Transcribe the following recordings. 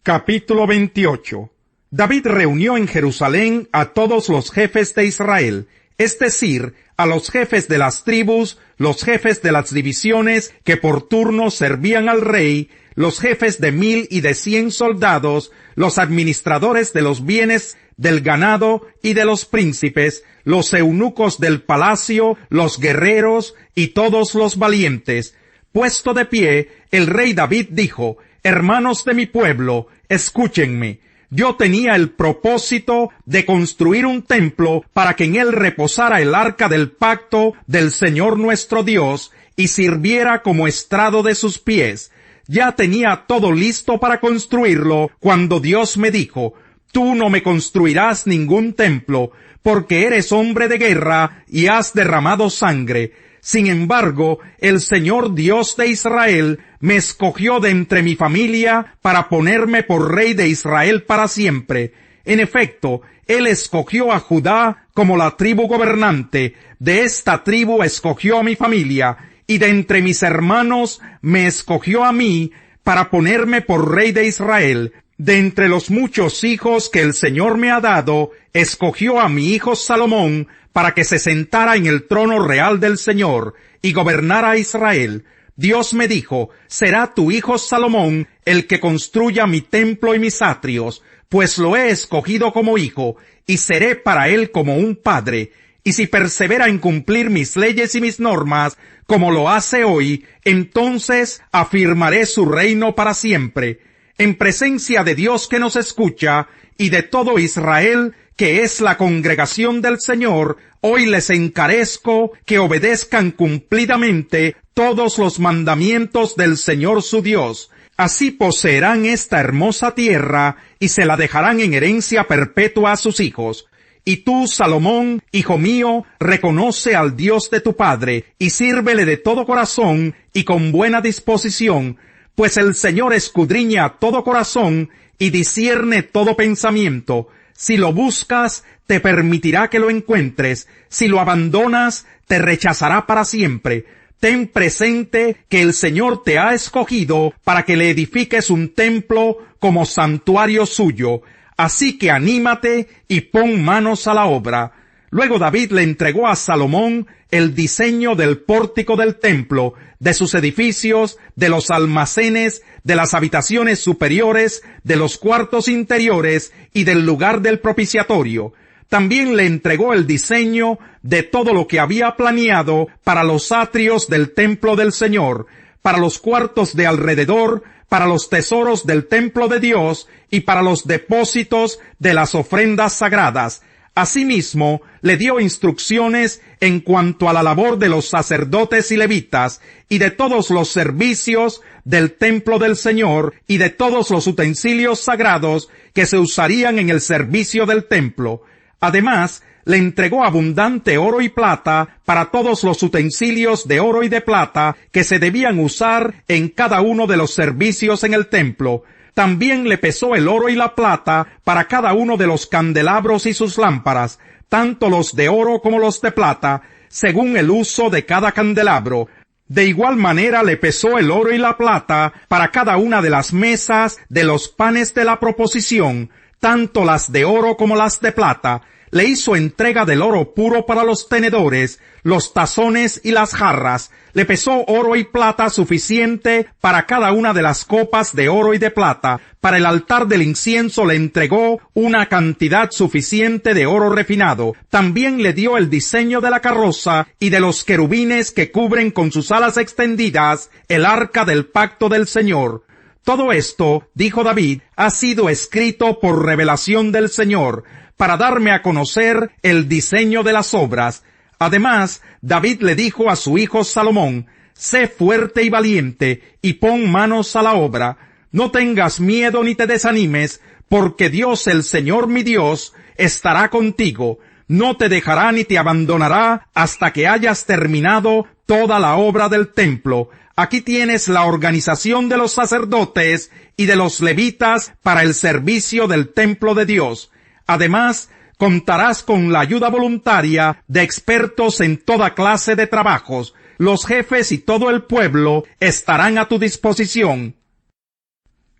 Capítulo 28. David reunió en Jerusalén a todos los jefes de Israel, es decir, a los jefes de las tribus, los jefes de las divisiones que por turno servían al rey, los jefes de 1000 y de 100 soldados, los administradores de los bienes del ganado y de los príncipes, los eunucos del palacio, los guerreros y todos los valientes. Puesto de pie, el rey David dijo: «Hermanos de mi pueblo, escúchenme. Yo tenía el propósito de construir un templo para que en él reposara el arca del pacto del Señor nuestro Dios y sirviera como estrado de sus pies. Ya tenía todo listo para construirlo cuando Dios me dijo: «Tú no me construirás ningún templo, porque eres hombre de guerra y has derramado sangre». Sin embargo, el Señor Dios de Israel me escogió de entre mi familia para ponerme por rey de Israel para siempre. En efecto, Él escogió a Judá como la tribu gobernante. De esta tribu escogió a mi familia, y de entre mis hermanos me escogió a mí para ponerme por rey de Israel. De entre los muchos hijos que el Señor me ha dado, escogió a mi hijo Salomón para que se sentara en el trono real del Señor y gobernara a Israel. Dios me dijo: «Será tu hijo Salomón el que construya mi templo y mis atrios, pues lo he escogido como hijo, y seré para él como un padre. Y si persevera en cumplir mis leyes y mis normas, como lo hace hoy, entonces afirmaré su reino para siempre». En presencia de Dios que nos escucha, y de todo Israel, que es la congregación del Señor, hoy les encarezco que obedezcan cumplidamente todos los mandamientos del Señor su Dios. Así poseerán esta hermosa tierra, y se la dejarán en herencia perpetua a sus hijos. Y tú, Salomón, hijo mío, reconoce al Dios de tu padre, y sírvele de todo corazón y con buena disposición, pues el Señor escudriña todo corazón y discierne todo pensamiento. Si lo buscas, te permitirá que lo encuentres. Si lo abandonas, te rechazará para siempre. Ten presente que el Señor te ha escogido para que le edifiques un templo como santuario suyo. Así que anímate y pon manos a la obra». Luego David le entregó a Salomón el diseño del pórtico del templo, de sus edificios, de los almacenes, de las habitaciones superiores, de los cuartos interiores y del lugar del propiciatorio. También le entregó el diseño de todo lo que había planeado para los atrios del templo del Señor, para los cuartos de alrededor, para los tesoros del templo de Dios y para los depósitos de las ofrendas sagradas. Asimismo, le dio instrucciones en cuanto a la labor de los sacerdotes y levitas, y de todos los servicios del templo del Señor, y de todos los utensilios sagrados que se usarían en el servicio del templo. Además, le entregó abundante oro y plata para todos los utensilios de oro y de plata que se debían usar en cada uno de los servicios en el templo. También le pesó el oro y la plata para cada uno de los candelabros y sus lámparas, tanto los de oro como los de plata, según el uso de cada candelabro. De igual manera le pesó el oro y la plata para cada una de las mesas de los panes de la proposición, tanto las de oro como las de plata. Le hizo entrega del oro puro para los tenedores, los tazones y las jarras. Le pesó oro y plata suficiente para cada una de las copas de oro y de plata. Para el altar del incienso le entregó una cantidad suficiente de oro refinado. También le dio el diseño de la carroza y de los querubines que cubren con sus alas extendidas el arca del pacto del Señor. Todo esto, dijo David, ha sido escrito por revelación del Señor, para darme a conocer el diseño de las obras. Además, David le dijo a su hijo Salomón: «Sé fuerte y valiente, y pon manos a la obra. No tengas miedo ni te desanimes, porque Dios, el Señor mi Dios, estará contigo. No te dejará ni te abandonará hasta que hayas terminado toda la obra del templo». Aquí tienes la organización de los sacerdotes y de los levitas para el servicio del templo de Dios. Además, contarás con la ayuda voluntaria de expertos en toda clase de trabajos. Los jefes y todo el pueblo estarán a tu disposición.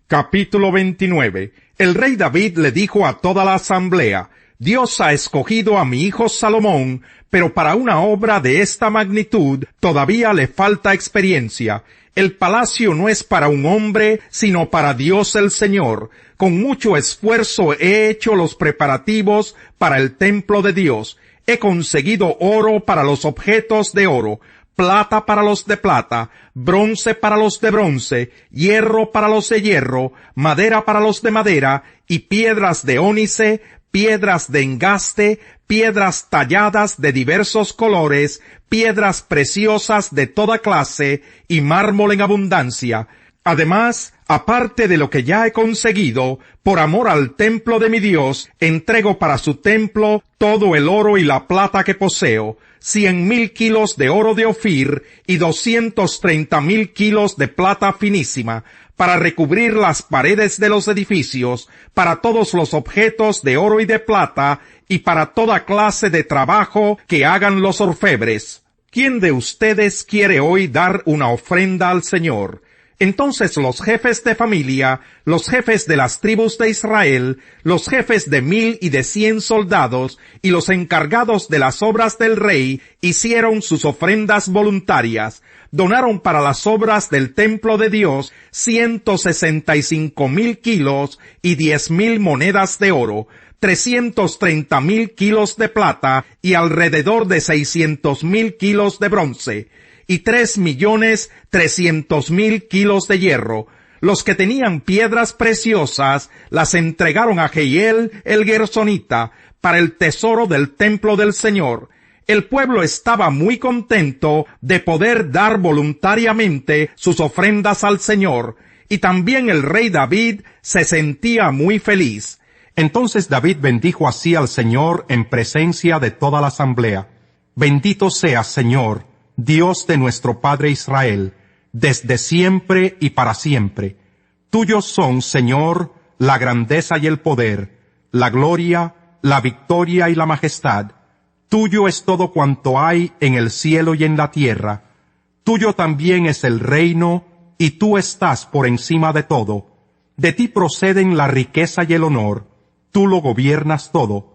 Capítulo 29. El rey David le dijo a toda la asamblea: Dios ha escogido a mi hijo Salomón, pero para una obra de esta magnitud todavía le falta experiencia. El palacio no es para un hombre, sino para Dios el Señor. Con mucho esfuerzo he hecho los preparativos para el templo de Dios. He conseguido oro para los objetos de oro, plata para los de plata, bronce para los de bronce, hierro para los de hierro, madera para los de madera, y piedras de ónice, piedras de engaste, piedras talladas de diversos colores, piedras preciosas de toda clase, y mármol en abundancia. Además, aparte de lo que ya he conseguido, por amor al templo de mi Dios, entrego para su templo todo el oro y la plata que poseo, 100,000 kilos de oro de Ofir y 230,000 kilos de plata finísima, para recubrir las paredes de los edificios, para todos los objetos de oro y de plata, y para toda clase de trabajo que hagan los orfebres. ¿Quién de ustedes quiere hoy dar una ofrenda al Señor? Entonces los jefes de familia, los jefes de las tribus de Israel, los jefes de 1,000 y de 100 soldados, y los encargados de las obras del rey, hicieron sus ofrendas voluntarias. Donaron para las obras del templo de Dios 165,000 kilos y 10,000 monedas de oro, 330,000 kilos de plata y alrededor de 600,000 kilos de bronce, y 3,300,000 kilos de hierro. Los que tenían piedras preciosas las entregaron a Jehiel el Gersonita para el tesoro del templo del Señor. El pueblo estaba muy contento de poder dar voluntariamente sus ofrendas al Señor, y también el rey David se sentía muy feliz. Entonces David bendijo así al Señor en presencia de toda la asamblea: Bendito seas, Señor, Dios de nuestro Padre Israel, desde siempre y para siempre. Tuyos son, Señor, la grandeza y el poder, la gloria, la victoria y la majestad. Tuyo es todo cuanto hay en el cielo y en la tierra. Tuyo también es el reino, y tú estás por encima de todo. De ti proceden la riqueza y el honor. Tú lo gobiernas todo.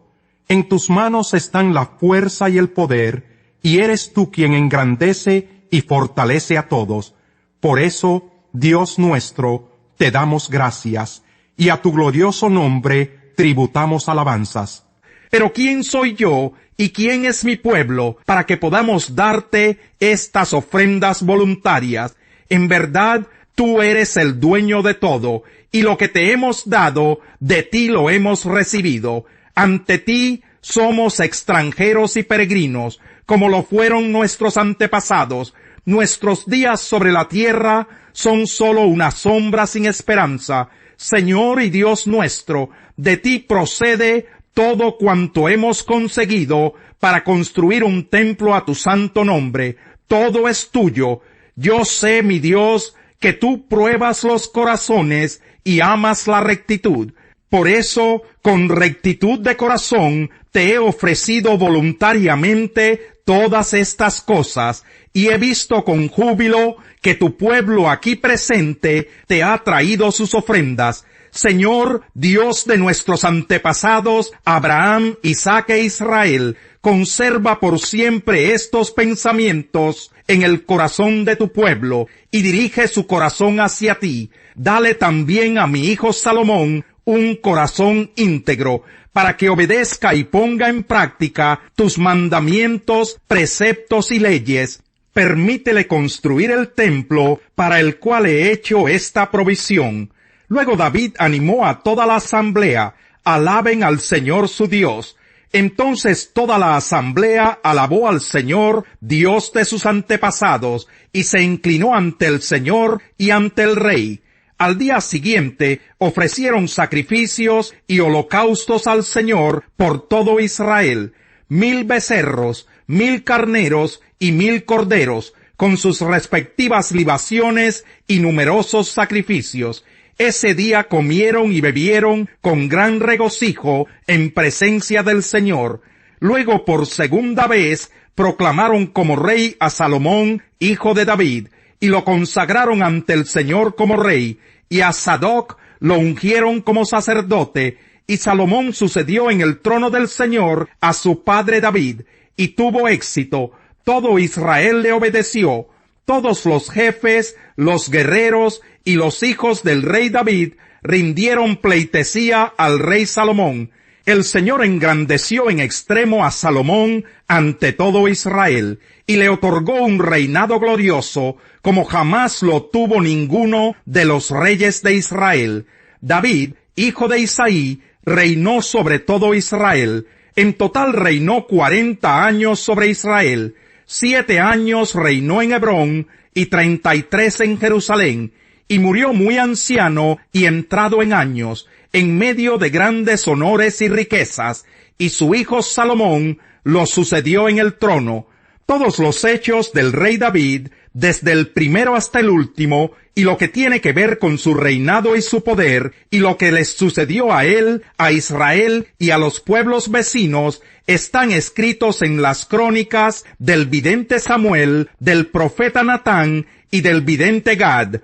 En tus manos están la fuerza y el poder, y eres tú quien engrandece y fortalece a todos. Por eso, Dios nuestro, te damos gracias, y a tu glorioso nombre tributamos alabanzas. Pero ¿quién soy yo y quién es mi pueblo para que podamos darte estas ofrendas voluntarias? En verdad, tú eres el dueño de todo, y lo que te hemos dado, de ti lo hemos recibido. Ante ti somos extranjeros y peregrinos, como lo fueron nuestros antepasados. Nuestros días sobre la tierra son sólo una sombra sin esperanza. Señor y Dios nuestro, de ti procede todo cuanto hemos conseguido para construir un templo a tu santo nombre. Todo es tuyo. Yo sé, mi Dios, que tú pruebas los corazones y amas la rectitud. Por eso, con rectitud de corazón, te he ofrecido voluntariamente todas estas cosas, y he visto con júbilo que tu pueblo aquí presente te ha traído sus ofrendas. Señor, Dios de nuestros antepasados, Abraham, Isaac e Israel, conserva por siempre estos pensamientos en el corazón de tu pueblo, y dirige su corazón hacia ti. Dale también a mi hijo Salomón un corazón íntegro, para que obedezca y ponga en práctica tus mandamientos, preceptos y leyes. Permítele construir el templo para el cual he hecho esta provisión. Luego David animó a toda la asamblea: alaben al Señor su Dios. Entonces toda la asamblea alabó al Señor, Dios de sus antepasados, y se inclinó ante el Señor y ante el rey. Al día siguiente ofrecieron sacrificios y holocaustos al Señor por todo Israel: 1,000 becerros, 1,000 carneros y 1,000 corderos, con sus respectivas libaciones y numerosos sacrificios. Ese día comieron y bebieron con gran regocijo en presencia del Señor. Luego, por segunda vez, proclamaron como rey a Salomón, hijo de David, y lo consagraron ante el Señor como rey, y a Sadoc, lo ungieron como sacerdote, y Salomón sucedió en el trono del Señor a su padre David, y tuvo éxito. Todo Israel le obedeció. Todos los jefes, los guerreros y los hijos del rey David rindieron pleitesía al rey Salomón. El Señor engrandeció en extremo a Salomón ante todo Israel, y le otorgó un reinado glorioso, como jamás lo tuvo ninguno de los reyes de Israel. David, hijo de Isaí, reinó sobre todo Israel. En total reinó 40 años sobre Israel. 7 años reinó en Hebrón, y 33 en Jerusalén, y murió muy anciano y entrado en años, en medio de grandes honores y riquezas, y su hijo Salomón lo sucedió en el trono. Todos los hechos del rey David, desde el primero hasta el último, y lo que tiene que ver con su reinado y su poder, y lo que les sucedió a él, a Israel y a los pueblos vecinos, están escritos en las crónicas del vidente Samuel, del profeta Natán y del vidente Gad.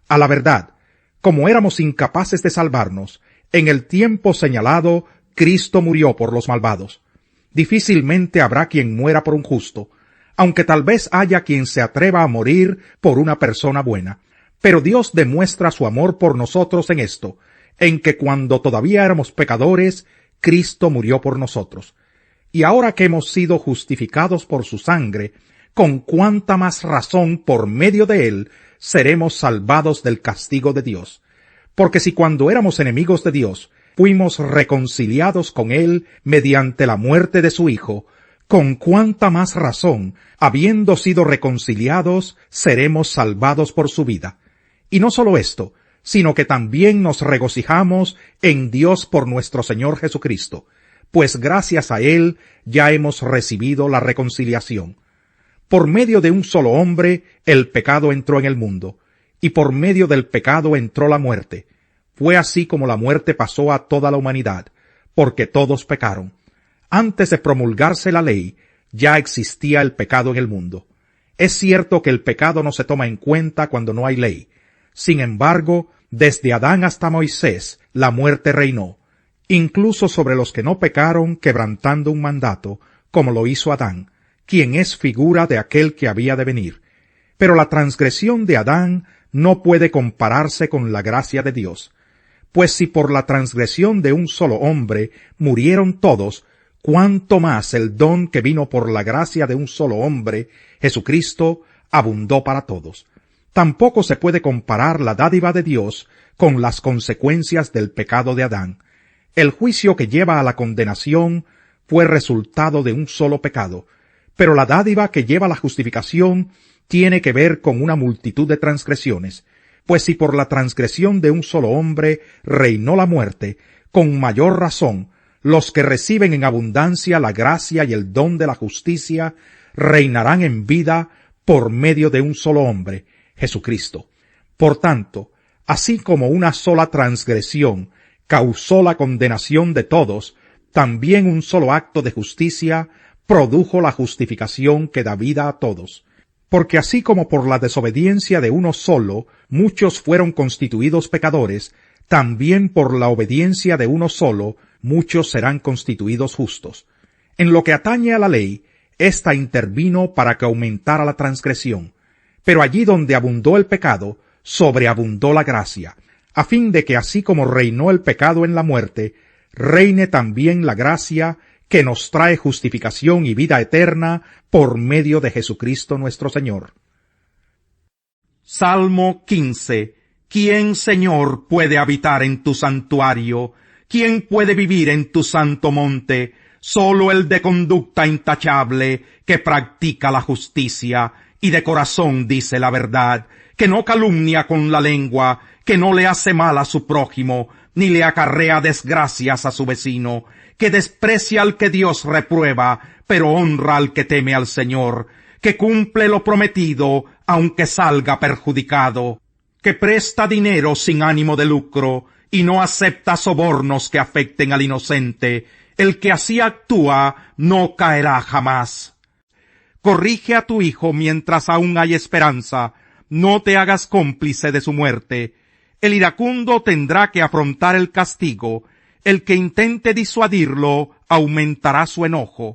A la verdad, como éramos incapaces de salvarnos, en el tiempo señalado, Cristo murió por los malvados. Difícilmente habrá quien muera por un justo, aunque tal vez haya quien se atreva a morir por una persona buena. Pero Dios demuestra su amor por nosotros en esto, en que cuando todavía éramos pecadores, Cristo murió por nosotros. Y ahora que hemos sido justificados por su sangre, con cuánta más razón por medio de él seremos salvados del castigo de Dios. Porque si cuando éramos enemigos de Dios, fuimos reconciliados con él mediante la muerte de su Hijo, con cuánta más razón, habiendo sido reconciliados, seremos salvados por su vida. Y no solo esto, sino que también nos regocijamos en Dios por nuestro Señor Jesucristo, pues gracias a él ya hemos recibido la reconciliación. Por medio de un solo hombre, el pecado entró en el mundo, y por medio del pecado entró la muerte. Fue así como la muerte pasó a toda la humanidad, porque todos pecaron. Antes de promulgarse la ley, ya existía el pecado en el mundo. Es cierto que el pecado no se toma en cuenta cuando no hay ley. Sin embargo, desde Adán hasta Moisés, la muerte reinó, incluso sobre los que no pecaron quebrantando un mandato, como lo hizo Adán, quien es figura de aquel que había de venir. Pero la transgresión de Adán no puede compararse con la gracia de Dios, pues si por la transgresión de un solo hombre murieron todos, cuánto más el don que vino por la gracia de un solo hombre, Jesucristo, abundó para todos. Tampoco se puede comparar la dádiva de Dios con las consecuencias del pecado de Adán. El juicio que lleva a la condenación fue resultado de un solo pecado, pero la dádiva que lleva a la justificación tiene que ver con una multitud de transgresiones, pues si por la transgresión de un solo hombre reinó la muerte, con mayor razón, los que reciben en abundancia la gracia y el don de la justicia reinarán en vida por medio de un solo hombre, Jesucristo. Por tanto, así como una sola transgresión causó la condenación de todos, también un solo acto de justicia produjo la justificación que da vida a todos. Porque así como por la desobediencia de uno solo muchos fueron constituidos pecadores, también por la obediencia de uno solo muchos serán constituidos justos. En lo que atañe a la ley, ésta intervino para que aumentara la transgresión. Pero allí donde abundó el pecado, sobreabundó la gracia, a fin de que así como reinó el pecado en la muerte, reine también la gracia que nos trae justificación y vida eterna por medio de Jesucristo nuestro Señor. Salmo 15. ¿Quién, Señor, puede habitar en tu santuario? ¿Quién puede vivir en tu santo monte? Solo el de conducta intachable, que practica la justicia, y de corazón dice la verdad, que no calumnia con la lengua, que no le hace mal a su prójimo, ni le acarrea desgracias a su vecino, que desprecia al que Dios reprueba, pero honra al que teme al Señor, que cumple lo prometido, aunque salga perjudicado, que presta dinero sin ánimo de lucro, y no acepta sobornos que afecten al inocente. El que así actúa no caerá jamás. Corrige a tu hijo mientras aún hay esperanza, no te hagas cómplice de su muerte. El iracundo tendrá que afrontar el castigo. El que intente disuadirlo aumentará su enojo.